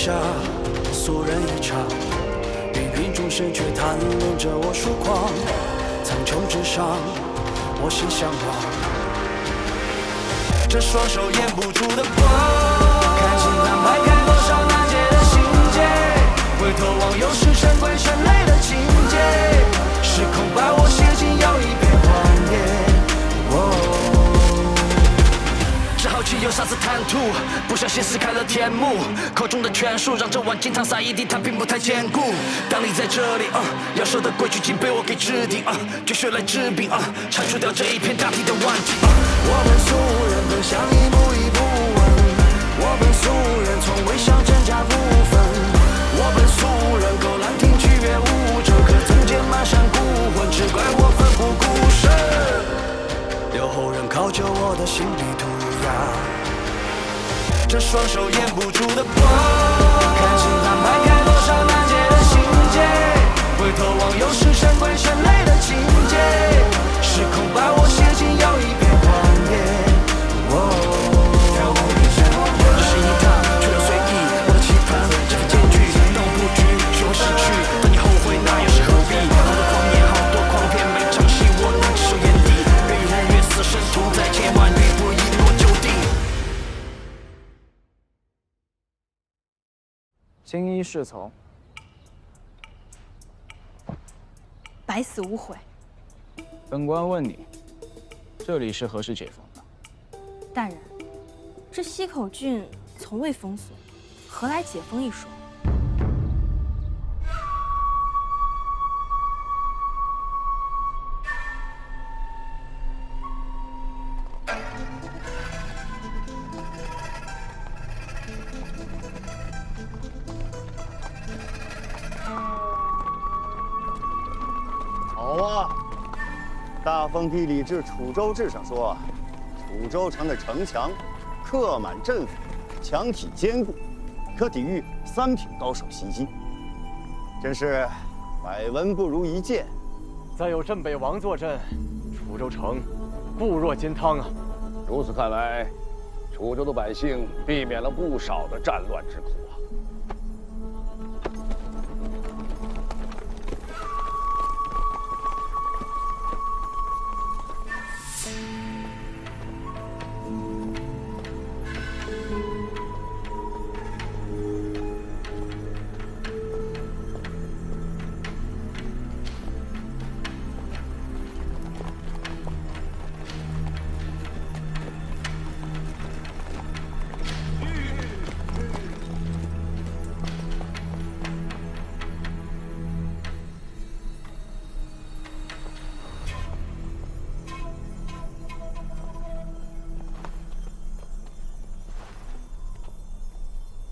下，俗人一场。芸芸众生却谈论着我疏狂，苍穹之上，我心向往。这双手掩不住的光，看星盘排开多少那届的心结，回头望又是神鬼神类的情节，时空把我写进又一片荒野。只好去有啥子谈吐，不小心撕开了天幕，口中的权术让这碗金汤洒一地，它并不太坚固。当你在这里，要守的规矩竟被我给制定，就学来治病，铲除掉这一片大地的顽疾。我本俗人，本想一步一步稳，我本俗人，从未想真假不分。我本俗人，够兰亭曲乐舞者，可曾见满山孤魂？只怪我奋不顾身，留后人考究我的心地图。这双手掩不住的光，看星盘排开多少难解的心结，回头望又是神鬼神类的情节，时空把我写进又一片荒野。这是一趟却又随意，我的棋盘这份艰巨，当我布局学会失去，当你后悔那又是何必？好多狂言，好多狂骗，每场戏我能只手眼底，越与日月死生同在，千万语不一落就定。经一事从，百死无悔。本官问你，这里是何时解封的？大人，这西口郡从未封锁，何来解封一说？好啊，《大封地理志·楚州志》上说，楚州城的城墙刻满阵法，墙体坚固，可抵御3品高手袭击，真是百闻不如一见。再有镇北王坐镇，楚州城固若金汤啊！如此看来，楚州的百姓避免了不少的战乱之苦啊。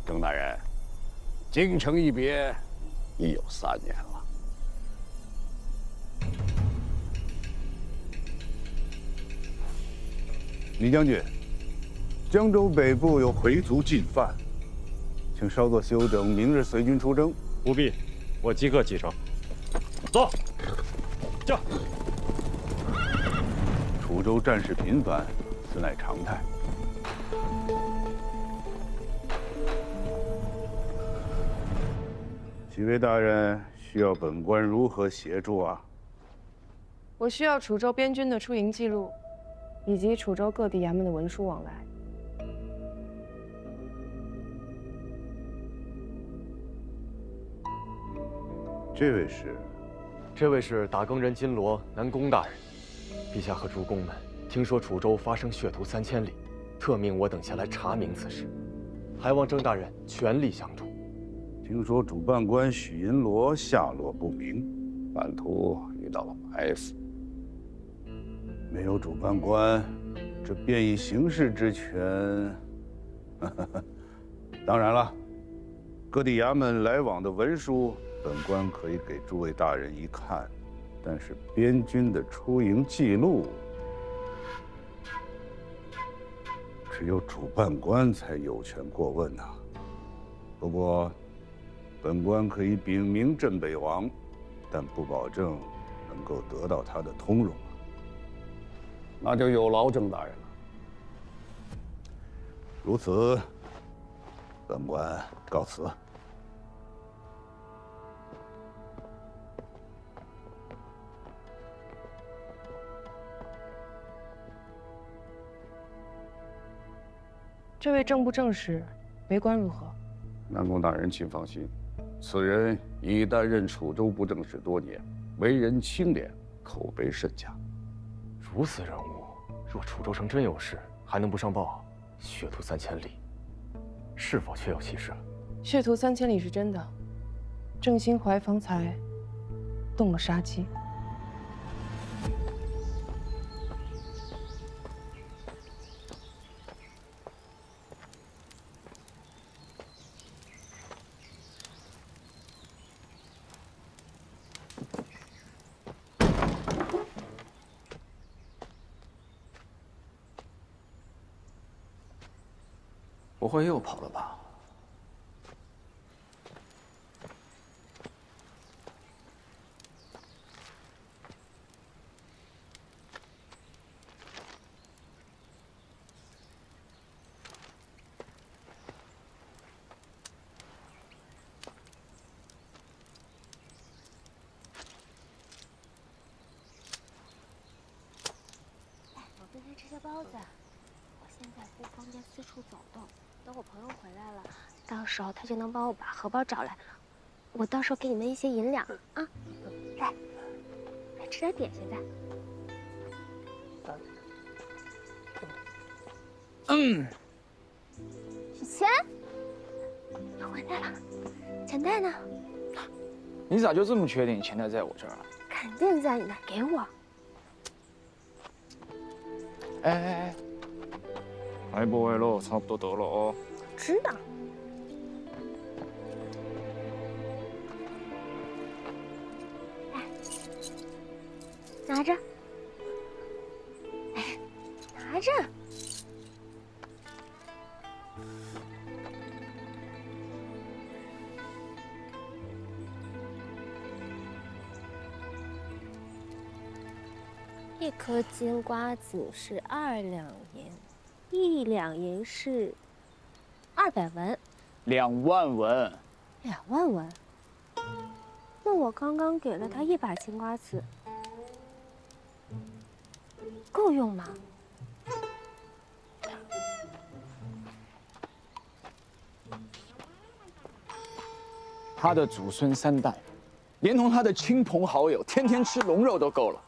郑大人，京城一别，已有3年了。李将军，江州北部有回族进犯，请稍作休整，明日随军出征。不必，我即刻启程。走，驾！楚州战事频繁，此乃常态。几位大人需要本官如何协助啊？我需要楚州边军的出营记录，以及楚州各地衙门的文书往来。这位是？这位是打更人金罗南宫大人。陛下和诸公们听说楚州发生血屠3000里，特命我等前来查明此事，还望郑大人全力相助。听说主办官许银罗下落不明，版图遇到了埋伏。没有主办官，这便以行事之权。当然了，各地衙门来往的文书，本官可以给诸位大人一看，但是边军的出营记录，只有主办官才有权过问呐。不过，本官可以禀明镇北王，但不保证能够得到他的通融。那就有劳郑大人了。如此，本官告辞。这位正部正使，为官如何？南宫大人，请放心，此人已担任楚州布政使多年，为人清廉，口碑甚佳。如此人物，若楚州城真有事，还能不上报？血屠3000里，是否确有其事？血屠3000里是真的，郑兴怀方才动了杀机。不会又跑了吧？我刚才吃些包子，我现在不方便四处走动。等我朋友回来了，到时候他就能帮我把荷包找来，我到时候给你们一些银两啊！来吃点点心再。许谦，你回来了，钱袋呢？你咋就这么确定钱袋在我这儿啊？肯定在你那儿，给我。哎，来不会喽，差不多得了哦。知道。来，拿着。哎，拿着。一颗金瓜子是2两银，1两银是200文，2万文，2万文。那我刚刚给了他1把金瓜子，够用吗？他的祖孙3代，连同他的亲朋好友，天天吃龙肉都够了。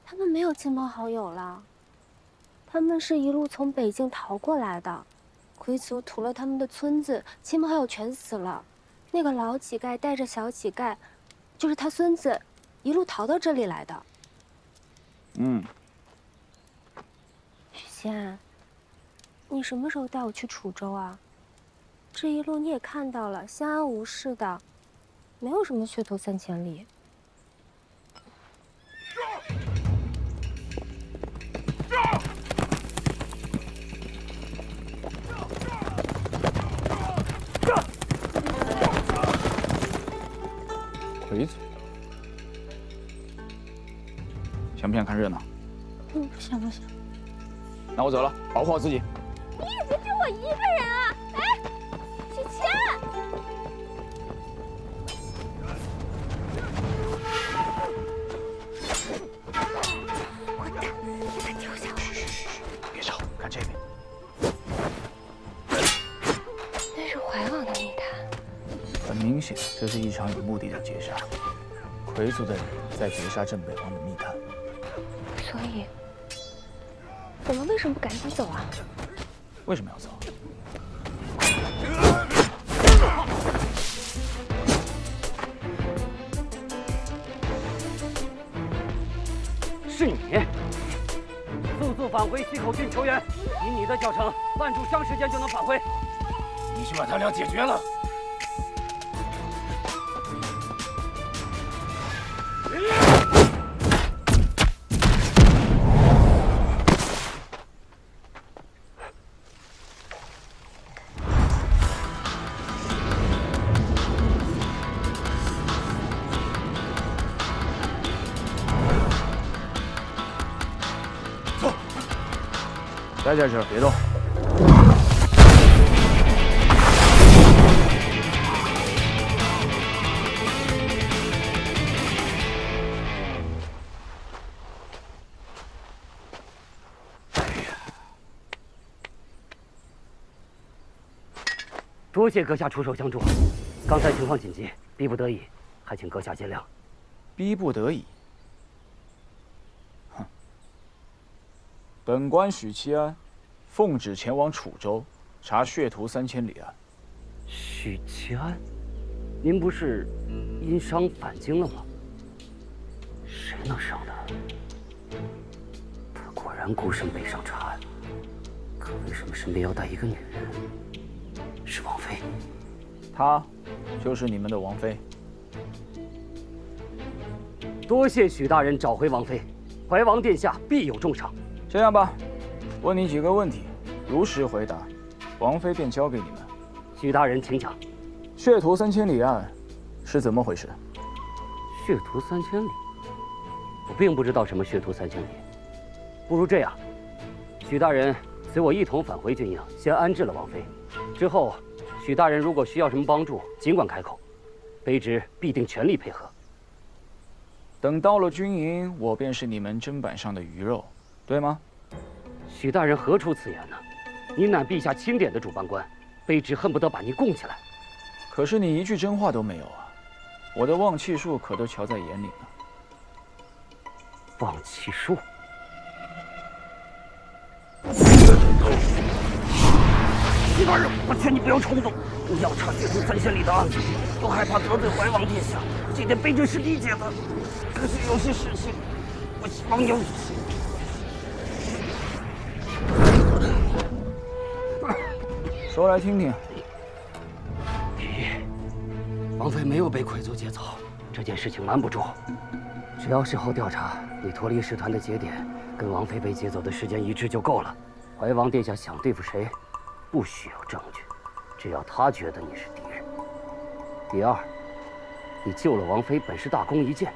他们没有亲朋好友了，他们是一路从北境逃过来的。鬼子屠了他们的村子，亲朋好友全死了。那个老乞丐带着小乞丐，就是他孙子，一路逃到这里来的。许仙，你什么时候带我去楚州啊？这一路你也看到了，相安无事的，没有什么血屠3000里。鬼子，想不想看热闹？不想不想。那我走了，保护好自己。你也不就我一个人啊！哎，许谦，混蛋，你快丢下我！别吵，看这边。那是怀王的密探。很明显，这是一场有目的的劫杀。魁族的人在劫杀镇北王的密探。所以，我们为什么不赶紧走啊？为什么要走？是你，速速返回西口郡求援。以你的脚程，半炷香时间就能返回。你去把他俩解决了。待在这儿，别动。多谢阁下出手相助，刚才情况紧急，逼不得已，还请阁下见谅。逼不得已。哼，本官许七安，奉旨前往楚州查血屠3000里案。许七安，您不是因伤返京了吗？谁能伤他？他果然孤身北上查案，可为什么身边要带一个女人？是王妃。她就是你们的王妃。多谢许大人找回王妃，怀王殿下必有重赏。这样吧，问你几个问题，如实回答，王妃便交给你们。许大人请讲。血屠3000里案是怎么回事？血屠3000里，我并不知道什么血屠3000里。不如这样，许大人随我一同返回军营，先安置了王妃。之后，许大人如果需要什么帮助，尽管开口，卑职必定全力配合。等到了军营，我便是你们砧板上的鱼肉，对吗？许大人何出此言呢？您乃陛下钦点的主办官，卑职恨不得把您供起来。可是你一句真话都没有啊！我的望气术可都瞧在眼里呢。望气术。许大人，我劝你不要冲动。你要查血屠3000里的案子，都害怕得罪怀王殿下，这点卑职是理解的。可是有些事情，我希望有。说来听听。王妃没有被魁族劫走，这件事情瞒不住。只要事后调查，你脱离使团的节点跟王妃被劫走的时间一致就够了。怀王殿下想对付谁，不需要证据，只要他觉得你是敌人。第二，你救了王妃本是大功一件，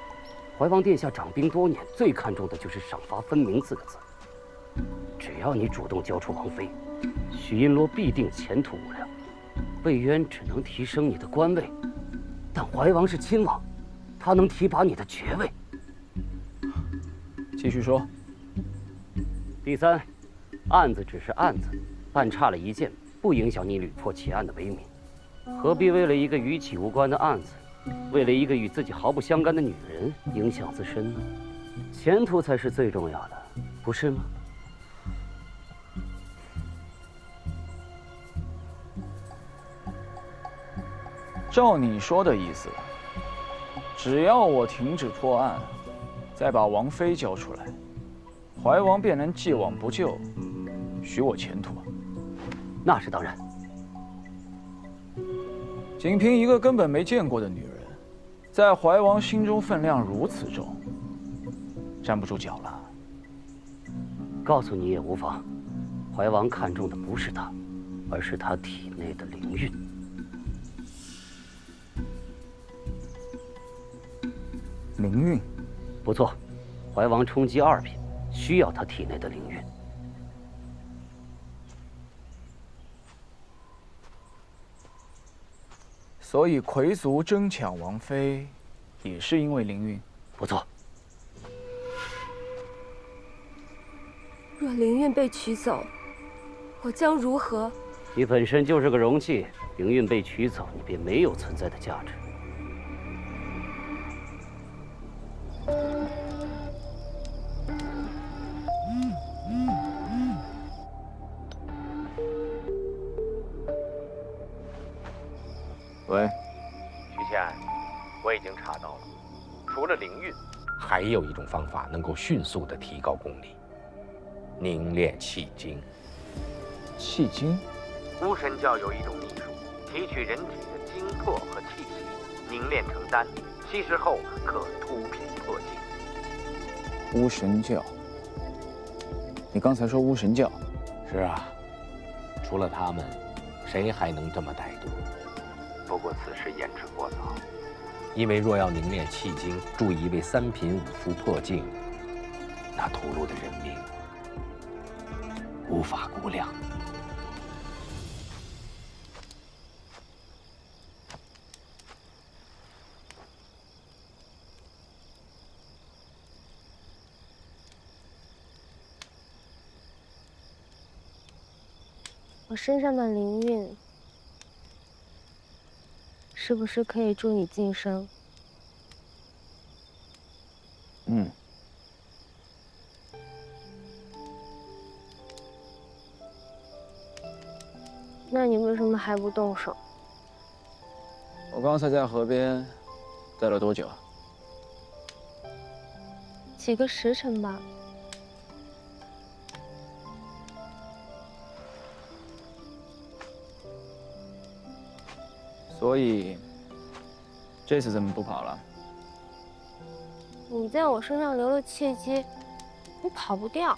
怀王殿下掌兵多年，最看重的就是赏罚分明4个字。只要你主动交出王妃，许阴罗必定前途无量。魏渊只能提升你的官位，但怀王是亲王，他能提拔你的爵位。继续说。第三，案子只是案子，办差了一件，不影响你屡破奇案的威名。何必为了一个与己无关的案子，为了一个与自己毫不相干的女人影响自身呢？前途才是最重要的，不是吗？照你说的意思，只要我停止破案，再把王妃交出来，怀王便能既往不咎，许我前途。那是当然。仅凭一个根本没见过的女人，在怀王心中分量如此重，站不住脚了。告诉你也无妨，怀王看重的不是她，而是她体内的灵韵。灵韵，不错，怀王冲击2品，需要他体内的灵韵。所以魁族争抢王妃，也是因为灵韵。不错。若灵韵被取走，我将如何？你本身就是个容器，灵韵被取走，你便没有存在的价值。喂，徐千安，我已经查到了，除了灵韵，还有一种方法能够迅速的提高功力——凝练气经。气经？巫神教有一种秘术，提取人体的精魄和气息，凝练成丹，稀释后可突品破境。巫神教？你刚才说巫神教？是啊，除了他们，谁还能这么歹毒？不过此事言之过早，因为若要凝练气经，助一位3品武夫破境，那吐露的人命无法估量。我身上的灵韵是不是可以助你晋升？嗯。那你为什么还不动手？我刚才在河边待了多久啊？几个时辰吧。所以这次怎么不跑了？你在我身上留了契机，你跑不掉。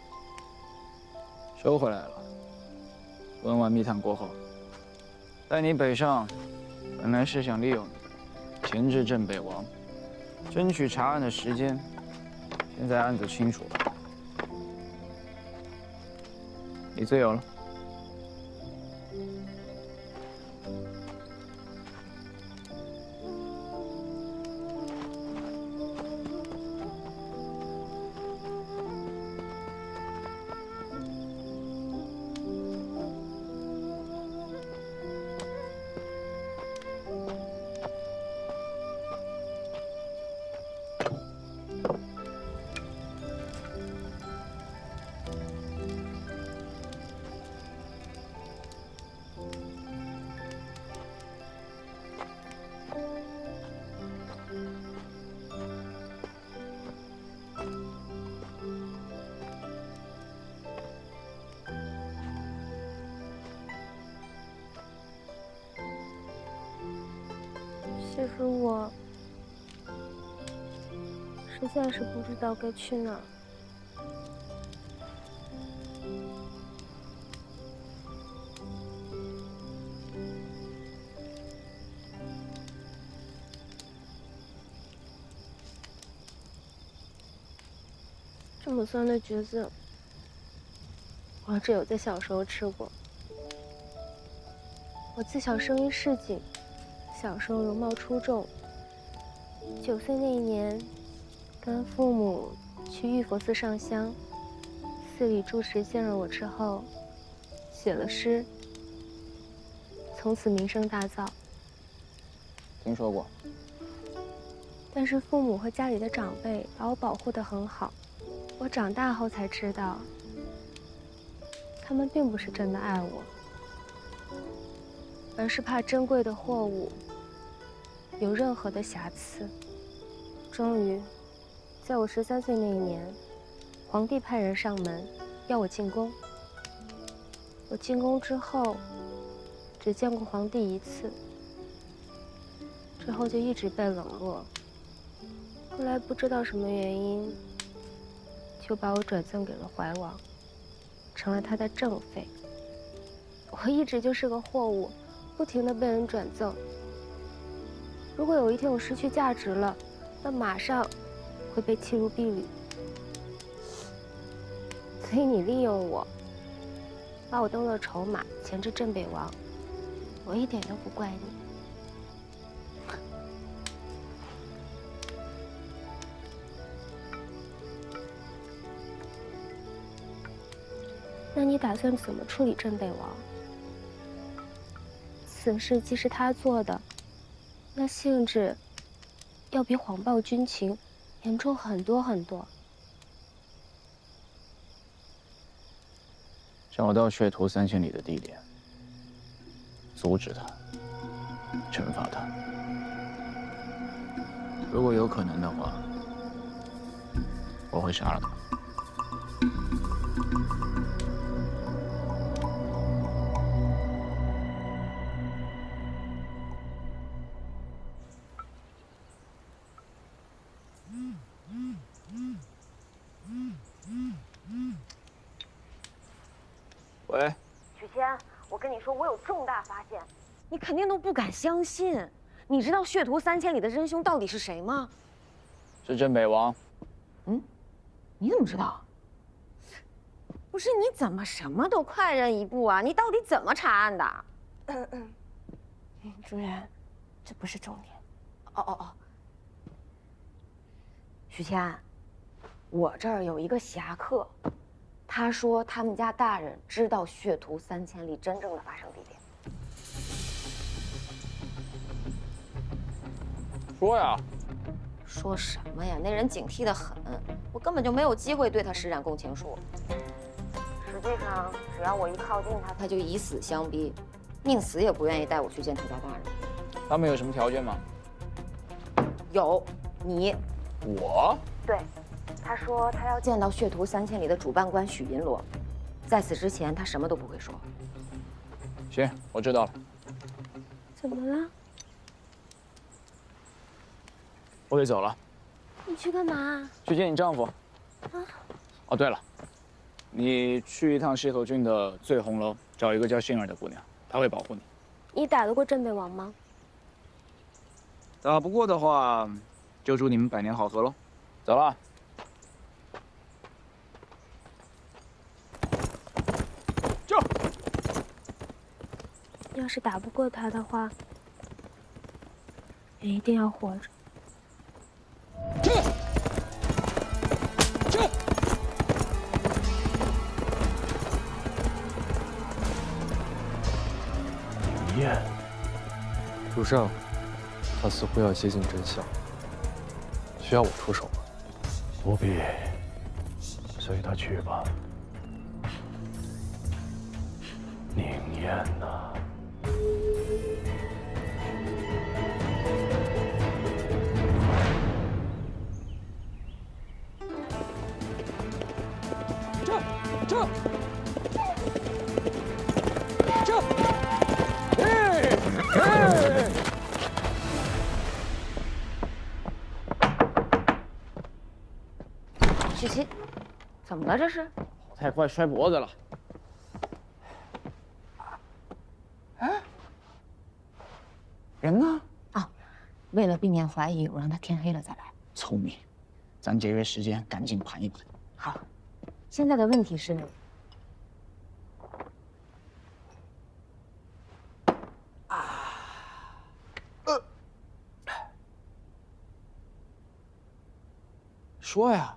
收回来了。问完密探过后，带你北上，本来是想利用你，钳制镇北王，争取查案的时间。现在案子清楚了，你自由了。其实我实在是不知道该去哪儿。这么酸的橘子，我只有在小时候吃过。我自小生于市井。小时候容貌出众，9岁那一年，跟父母去玉佛寺上香，寺里住持见了我之后，写了诗，从此名声大噪。听说过。但是父母和家里的长辈把我保护得很好，我长大后才知道，他们并不是真的爱我，而是怕珍贵的货物有任何的瑕疵。终于，在我13岁那一年，皇帝派人上门，要我进宫。我进宫之后，只见过皇帝1次，之后就一直被冷落。后来不知道什么原因，就把我转赠给了怀王，成了他的正妃。我一直就是个货物，不停地被人转赠。如果有一天我失去价值了，那马上会被弃入婢女。所以你利用我，把我当做筹码，钳制镇北王，我一点都不怪你。那你打算怎么处理镇北王？此事既是他做的，那性质要比谎报军情严重很多很多。找到血屠3000里的地点，阻止他，惩罚他。如果有可能的话，我会杀了他。喂，许仙，我跟你说，我有重大发现，你肯定都不敢相信。你知道血屠3000里的真凶到底是谁吗？是镇北王。嗯，你怎么知道？不是，你怎么什么都快人一步啊？你到底怎么查案的？主任，这不是重点。哦。许仙，我这儿有一个侠客。他说他们家大人知道血屠3000里真正的发生地点。说呀。说什么呀？那人警惕得很，我根本就没有机会对他施展共情术。实际上，只要我一靠近他，他就以死相逼，宁死也不愿意带我去见他家大人。他们有什么条件吗？有，你。我？对，他说他要见到《血屠3000里的主办官许银罗，在此之前他什么都不会说。行，我知道了。怎么了？我得走了。你去干嘛？去见你丈夫。啊？哦，对了，你去一趟西口郡的醉红楼，找一个叫杏儿的姑娘，她会保护你。你打得过镇北王吗？打不过的话，就祝你们百年好合喽。走了。就。要是打不过他的话，也一定要活着。李燕，主上，他似乎要接近真相，需要我出手吗？不必，随他去吧。宁燕呐。许七，怎么了这是？跑太快摔脖子了。哎，人呢？啊，为了避免怀疑，我让他天黑了再来。聪明，咱节约时间，赶紧盘一盘。好，现在的问题是，说呀。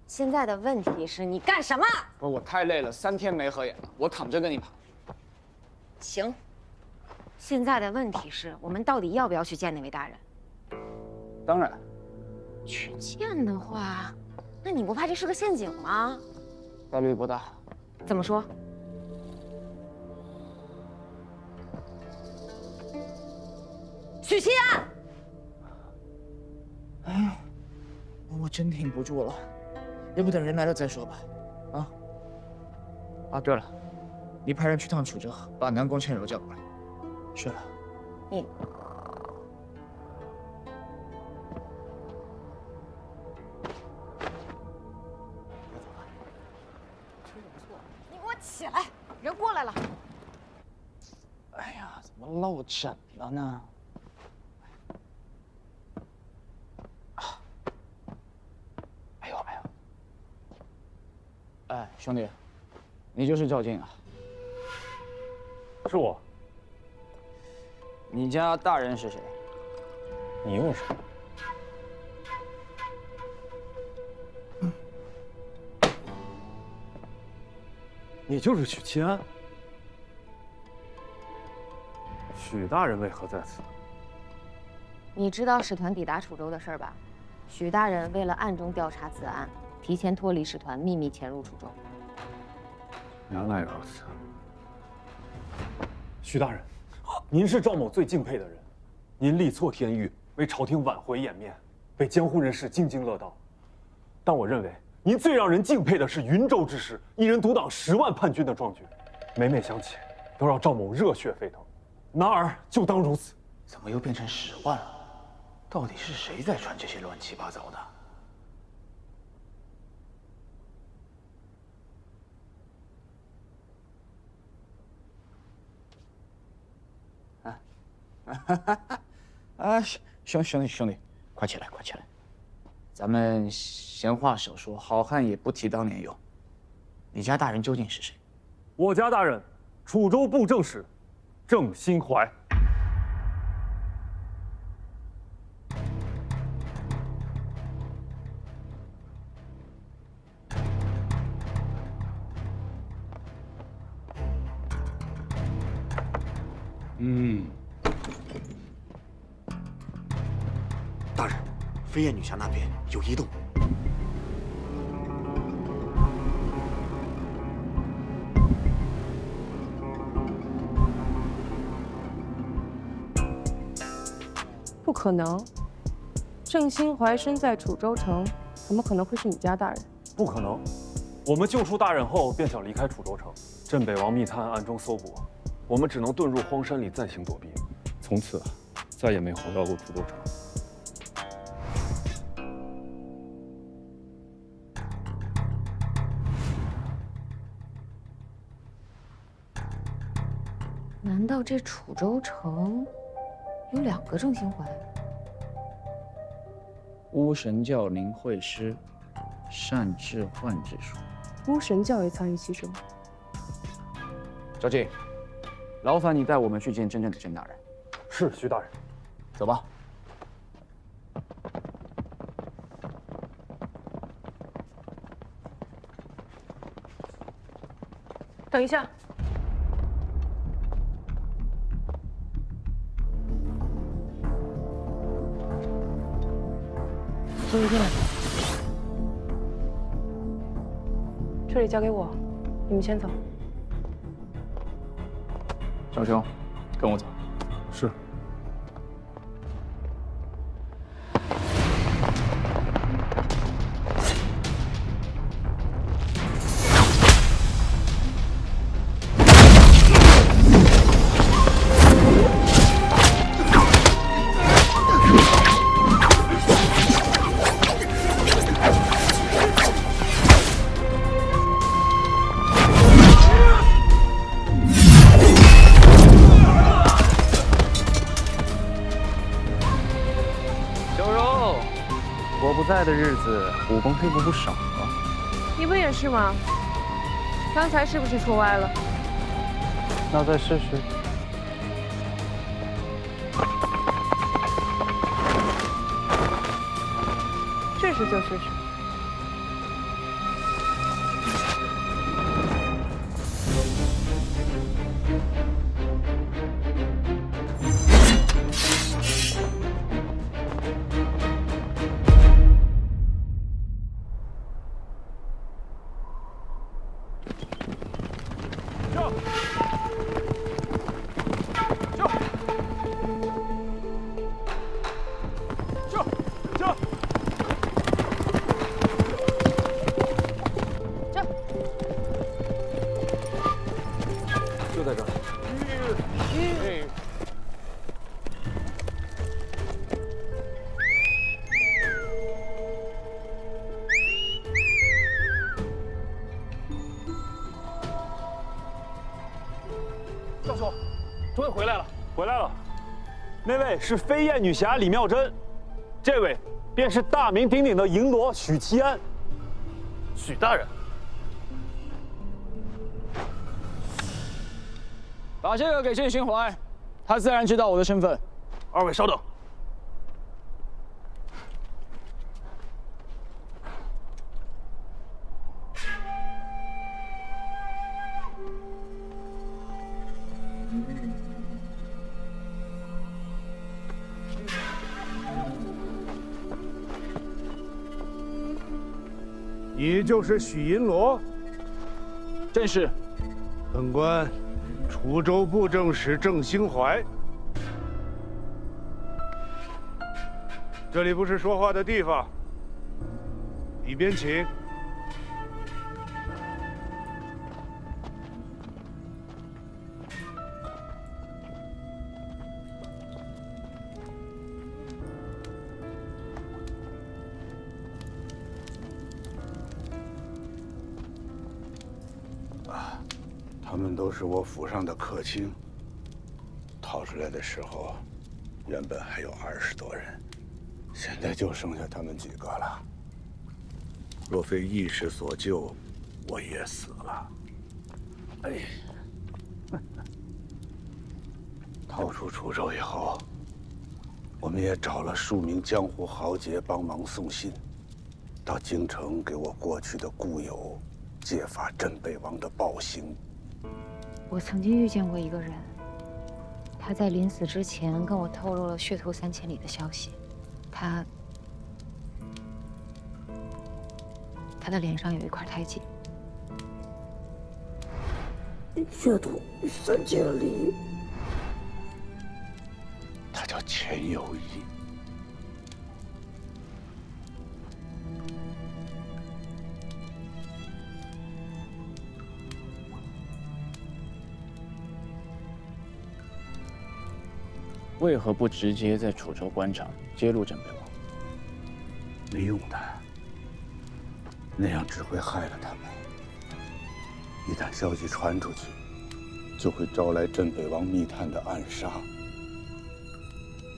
现在的问题是你干什么？不是我太累了，3天没合眼了，我躺着跟你盘。行。现在的问题是我们到底要不要去见那位大人？当然。去见的话，那你不怕这是个陷阱吗？概率不大。怎么说？许七安。哎呀，我真挺不住了，要不等人来了再说吧。啊，对了，你派人去趟楚州，把南宫倩柔叫过来。是了。你。你给我起来！人过来了。哎呀，怎么落枕了呢？哎呦！哎，兄弟，你就是赵静啊？是我。你家大人是谁？你又是谁？你就是许七安。许大人为何在此？你知道使团抵达楚州的事儿吧？许大人为了暗中调查此案，提前脱离使团，秘密潜入楚州。原来如此。许大人，您是赵某最敬佩的人，您力挫天狱，为朝廷挽回颜面，被江湖人士津津乐道。但我认为，您最让人敬佩的是云州之时，一人独挡10万叛军的壮举，每每想起，都让赵某热血沸腾。男儿就当如此。怎么又变成10万了？到底是谁在传这些乱七八糟的？兄弟，快起来！咱们闲话少说，好汉也不提当年勇。你家大人究竟是谁？我家大人，楚州布政使郑心怀。飞燕女侠那边有异动。不可能，郑兴怀身在楚州城，怎么可能会是你家大人？不可能，我们救出大人后便想离开楚州城，镇北王密探暗中搜捕，我们只能遁入荒山里暂行躲避，从此再也没回到过楚州城。 难道这楚州城有2个郑兴怀？巫神教灵会师，善致幻之术。巫神教也参与其中。小景，劳烦你带我们去见真正的甄大人。是，徐大人。走吧。等一下。 注意进来。这里交给我，你们先走。小熊，跟我走。是。在的日子，武功退步不少啊。你不也是吗？刚才是不是戳歪了？那再试试。试试就试试。终于回来了，回来了。那位是飞燕女侠李妙珍，这位便是大名鼎鼎的银罗许七安。许大人，把这个给郑兴怀，他自然知道我的身份。二位稍等。 你就是许银罗？正是。本官，楚州布政使郑兴怀。这里不是说话的地方，里边请。他们都是我府上的客卿。逃出来的时候，原本还有20多人，现在就剩下他们几个了。若非一时所救，我也死了。哎，逃出楚州以后，我们也找了数名江湖豪杰帮忙送信，到京城给我过去的故友揭发镇北王的暴行。 我曾经遇见过一个人，他在临死之前跟我透露了血头3000里的消息。他他的脸上有一块胎记。血统3000里，他叫钱有义。为何不直接在楚州官场揭露镇北王？没用的，那样只会害了他们。一旦消息传出去，就会招来镇北王密探的暗杀。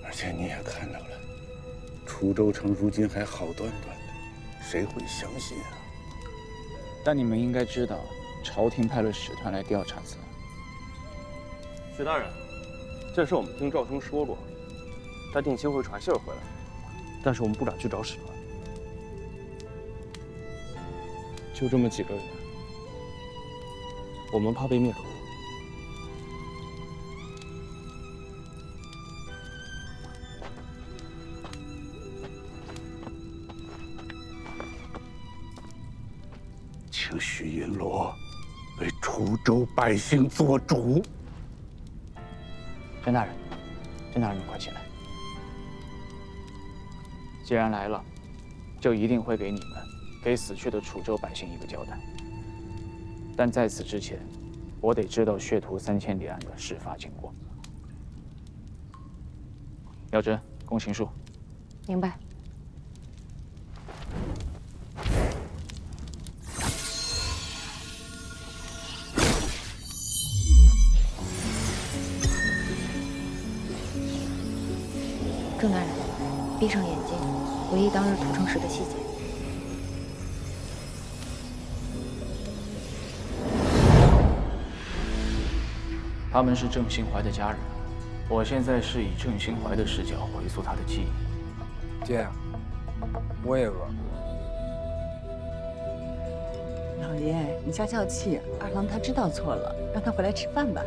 而且你也看到了，楚州城如今还好端端的，谁会相信啊？但你们应该知道，朝廷派了使团来调查此案。许大人，这事我们听赵兄说过，他定期会传信儿回来，但是我们不敢去找使团。就这么几个人，我们怕被灭口。请徐银罗为楚州百姓做主。甄大人，甄大人，你快起来。既然来了，就一定会给你们、给死去的楚州百姓一个交代。但在此之前，我得知道血屠3000里案的事发经过。耀真，供情书。明白。郑大人，闭上眼睛，回忆当日屠城时的细节。他们是郑兴怀的家人，我现在是以郑兴怀的视角回溯他的记忆。姐，我也饿。老爷，你消消气，二郎他知道错了，让他回来吃饭吧。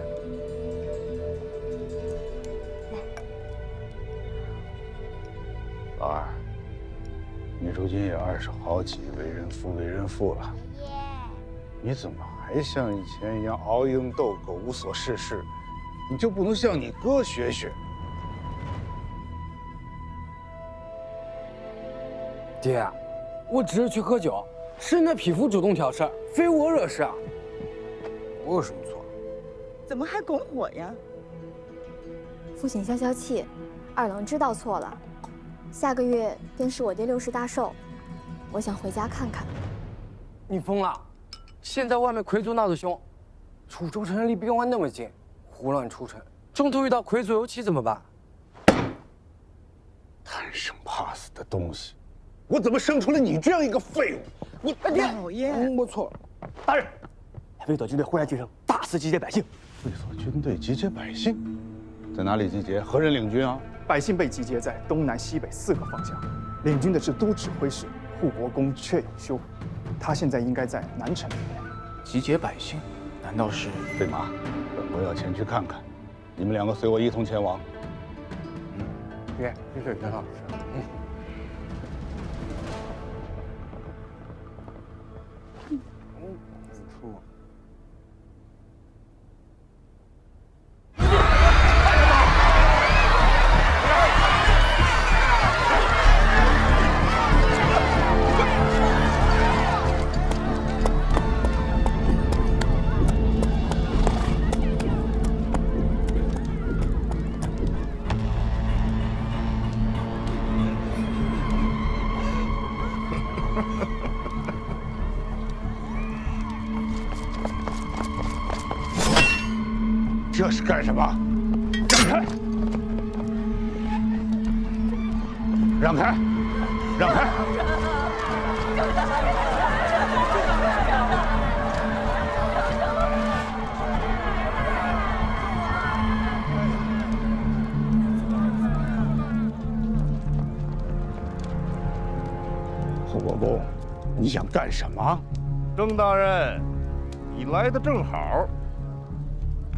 老二，你如今也20好几，为人夫为人父了，你怎么还像以前一样嗷鹰斗狗，无所事事？你就不能向你哥学学？爹，我只是去喝酒，是那匹夫主动挑事，非我惹事啊！我有什么错？怎么还拱火呀？父亲消消气，二郎知道错了。下个月便是我爹60大寿，我想回家看看。你疯了！现在外面魁族闹得凶，楚州城离边关那么近，胡乱出城，中途遇到魁族游骑怎么办？贪生怕死的东西！我怎么生出了你这样一个废物？你爹，老爷，我错了。大人，卫所军队忽然集成，大肆集结百姓。卫所军队集结百姓，在哪里集结？何人领军啊？百姓被集结在东南西北4个方向，领军的是都指挥使护国公阙有修，他现在应该在南城里面。集结百姓，难道是？飞马，我要前去看看，你们2个随我一同前往。爹，这是袁老师。这是干什么？让开！让开！让开！护国公，你想干什么？郑大人，你来的正好。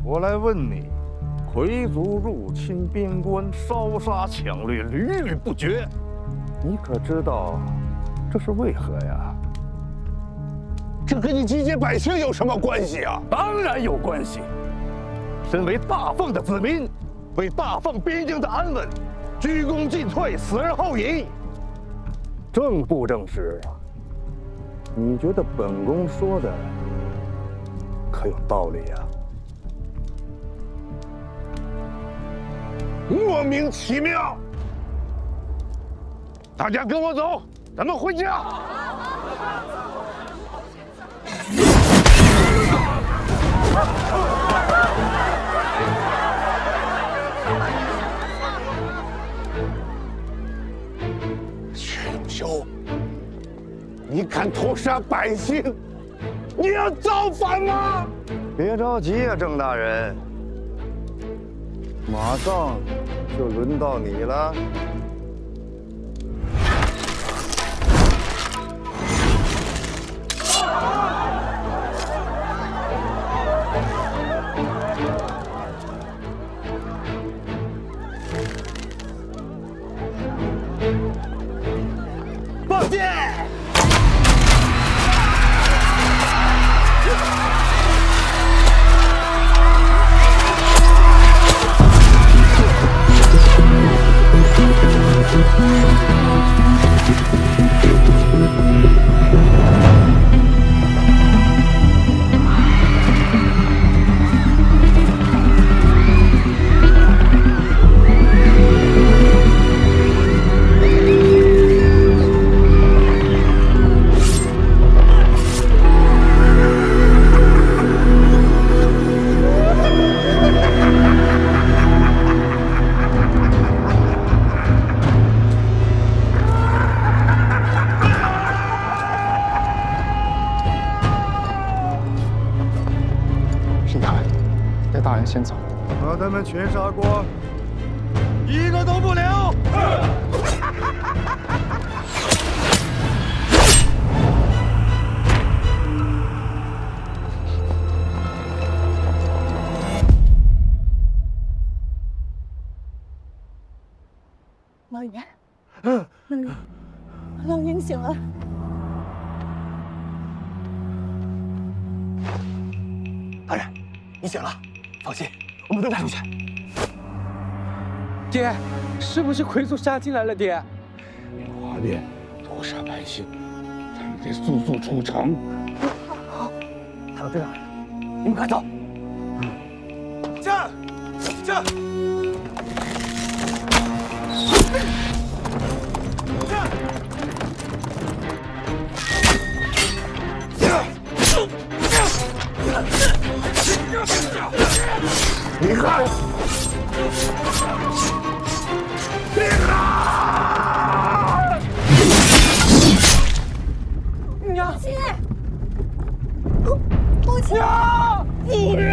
我来问你，魁族入侵边关，烧杀抢掠，屡屡不绝，你可知道这是为何呀？这跟你集结百姓有什么关系啊？当然有关系。身为大凤的子民，为大凤边境的安稳，鞠躬尽瘁，死而后已。正不正直啊？你觉得本宫说的可有道理啊？莫名其妙。大家跟我走，咱们回家。薛永修，你敢屠杀百姓？你要造反吗？别着急啊，郑大人，马上就轮到你了。放箭！大人先走，把他们全杀光，一个都不留。老爷，老爷，你醒了。大人，你醒了。放心，我们都带出去。爹，是不是魁族杀进来了？爹，华殿屠杀百姓，咱们得速速出城。好，还有这样，你们快走。驾！驾！你看，你看，娘，亲，母亲，夫人。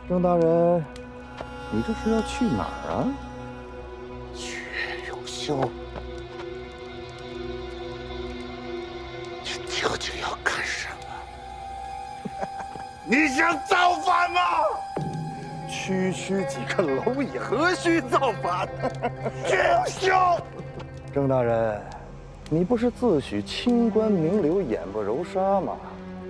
郑大人，你这是要去哪儿啊？薛永修，你究竟要干什么？你想造反吗？区区几个蝼蚁，何须造反？薛永修，郑大人，你不是自诩清官名流，眼不揉沙吗？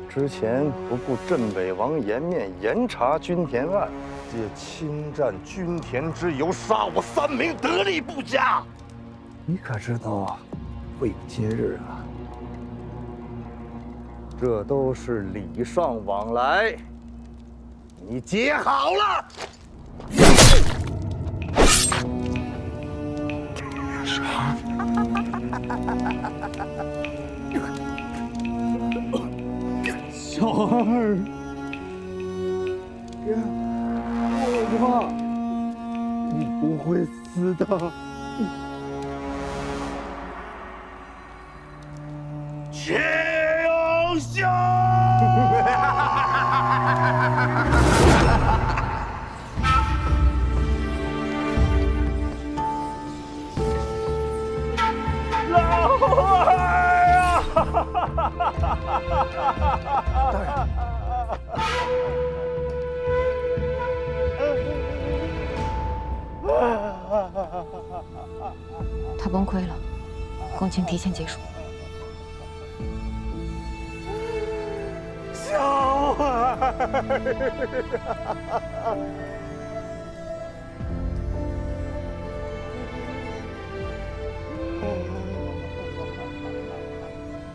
之前不顾镇北王颜面严查均田案，借侵占均田之由杀我3名得力部下，你可知道会有今日啊？这都是礼尚往来，你结好了。啥？小二，别，我怕你不会死的。薛永修，老二呀！大人。他崩溃了，共情提前结束。小儿。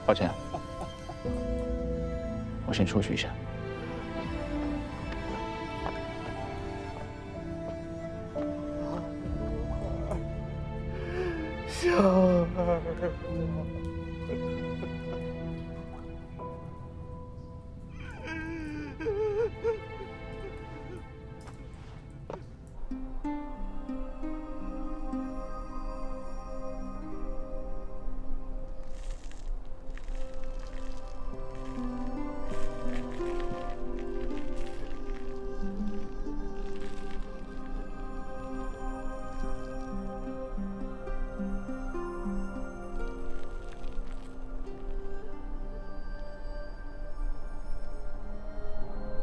抱歉，我先出去一下。小儿。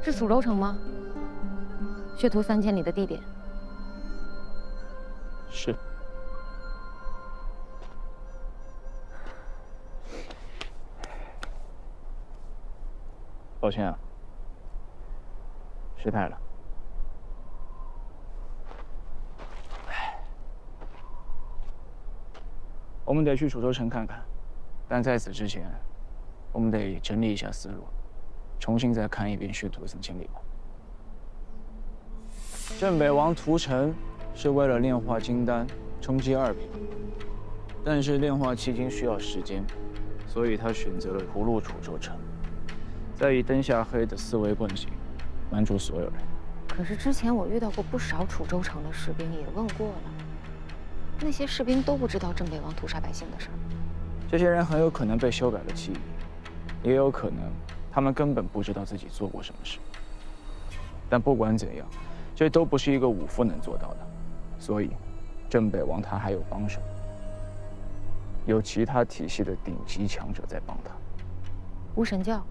是楚州城吗？血屠3000里的地点。是。抱歉啊，失态了。我们得去楚州城看看，但在此之前，我们得整理一下思路。重新再看一遍血屠3000里吧。镇北王屠城是为了炼化金丹，冲击2品，但是炼化迄今需要时间，所以他选择了屠戮楚州城，再以灯下黑的四维棍型瞒住所有人。可是之前我遇到过不少楚州城的士兵，也问过了，那些士兵都不知道镇北王屠杀百姓的事儿。这些人很有可能被修改了记忆，也有可能他们根本不知道自己做过什么事。但不管怎样，这都不是一个武夫能做到的。所以，镇北王他还有帮手，有其他体系的顶级强者在帮他。无神教。